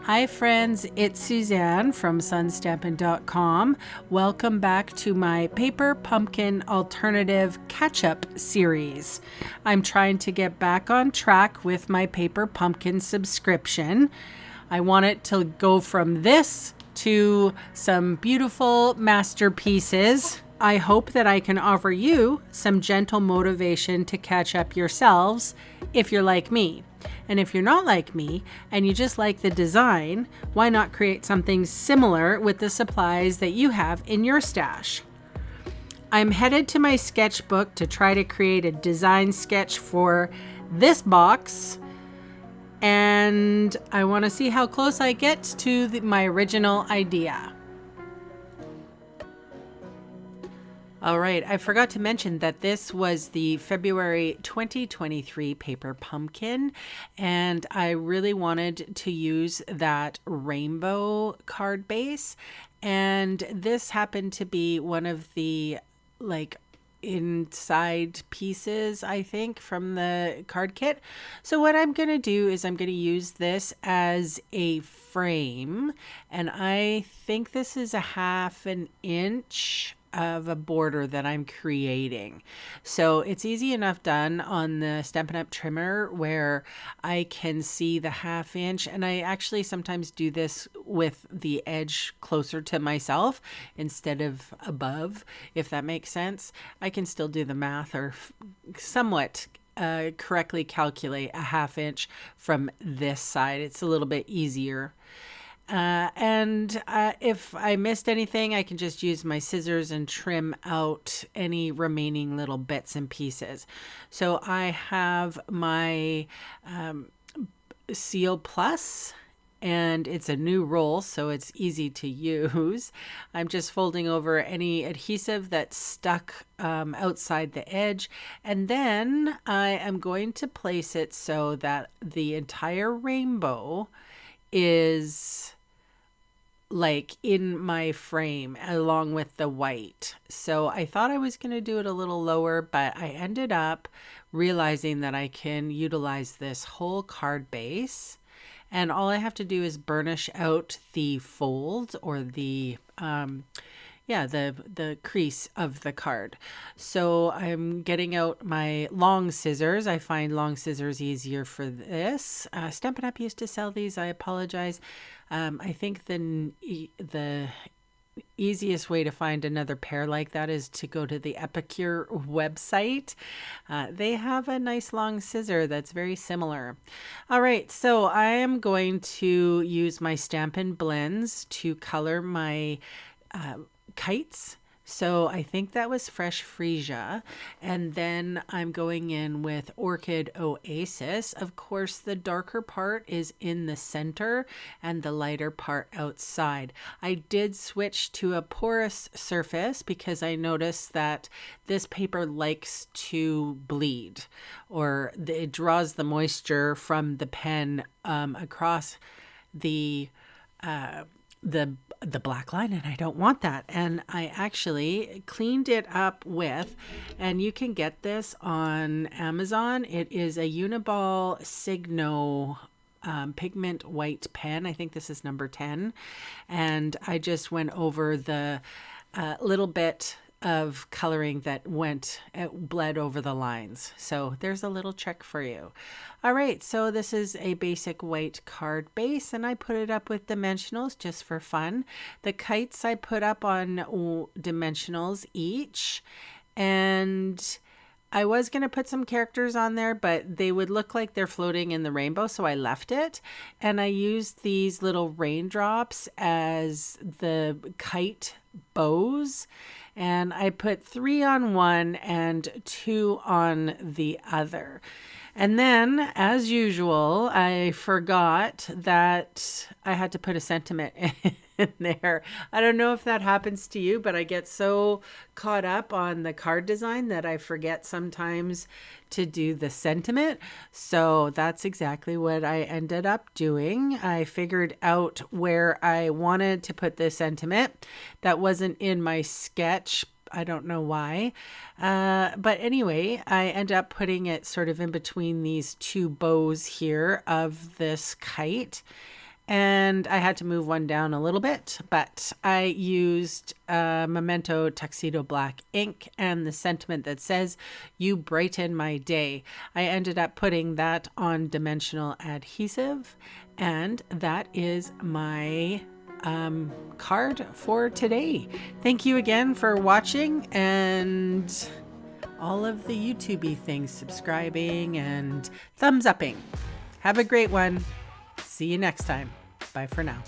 Hi friends, it's Suzanne from sunstampin.com. Welcome back to my Paper Pumpkin Alternative Catch-Up series. I'm trying to get back on track with my Paper Pumpkin subscription. I want it to go from this to some beautiful masterpieces. I hope that I can offer you some gentle motivation to catch up yourselves if you're like me. And if you're not like me and you just like the design, why not create something similar with the supplies that you have in your stash? I'm headed to my sketchbook to try to create a design sketch for this box, and I want to see how close I get to my original idea. All right, I forgot to mention that this was the February 2023 Paper Pumpkin, and I really wanted to use that rainbow card base, and this happened to be one of the inside pieces, I think, from the card kit. So what I'm going to do is I'm going to use this as a frame, and I think this is a 1/2 inch of a border that I'm creating. So it's easy enough done on the Stampin' Up! Trimmer where I can see the 1/2 inch, and I actually sometimes do this with the edge closer to myself instead of above, if that makes sense. I can still do the math or somewhat correctly calculate a 1/2 inch from this side. It's a little bit easier. If I missed anything, I can just use my scissors and trim out any remaining little bits and pieces. So I have my Seal Plus, and it's a new roll, so it's easy to use. I'm just folding over any adhesive that's stuck outside the edge, and then I am going to place it so that the entire rainbow is in my frame along with the white. So I thought I was going to do it a little lower, but I ended up realizing that I can utilize this whole card base, and all I have to do is burnish out the fold or the crease of the card. So I'm getting out my long scissors. I find long scissors easier for this. Stampin' Up! Used to sell these. I apologize. I think the easiest way to find another pair like that is to go to the Epicure website. They have a nice long scissor that's very similar. All right, so I am going to use my Stampin' Blends to color my kites. So I think that was Fresh Freesia. And then I'm going in with Orchid Oasis. Of course, the darker part is in the center and the lighter part outside. I did switch to a porous surface because I noticed that this paper likes to bleed, or it draws the moisture from the pen across the black line, and I don't want that. And I actually cleaned it up with, and you can get this on Amazon. It is a Uniball Signo pigment white pen. I think this is number 10. And I just went over the little bit of coloring that bled over the lines. So there's a little trick for you. All right, so this is a basic white card base, and I put it up with dimensionals just for fun. The kites I put up on dimensionals each, and I was going to put some characters on there, but they would look like they're floating in the rainbow, so I left it. And I used these little raindrops as the kite bows, and I put 3 on one and 2 on the other. And then, as usual, I forgot that I had to put a sentiment in there. I don't know if that happens to you, but I get so caught up on the card design that I forget sometimes to do the sentiment. So that's exactly what I ended up doing. I figured out where I wanted to put the sentiment. That wasn't in my sketch. I don't know why. But anyway, I end up putting it sort of in between these two bows here of this kite. and I had to move one down a little bit, but I used Memento Tuxedo Black ink and the sentiment that says, "You brighten my day." I ended up putting that on dimensional adhesive, and that is my card for today. Thank you again for watching and all of the YouTube-y things, subscribing and thumbs upping. Have a great one. See you next time. Bye for now.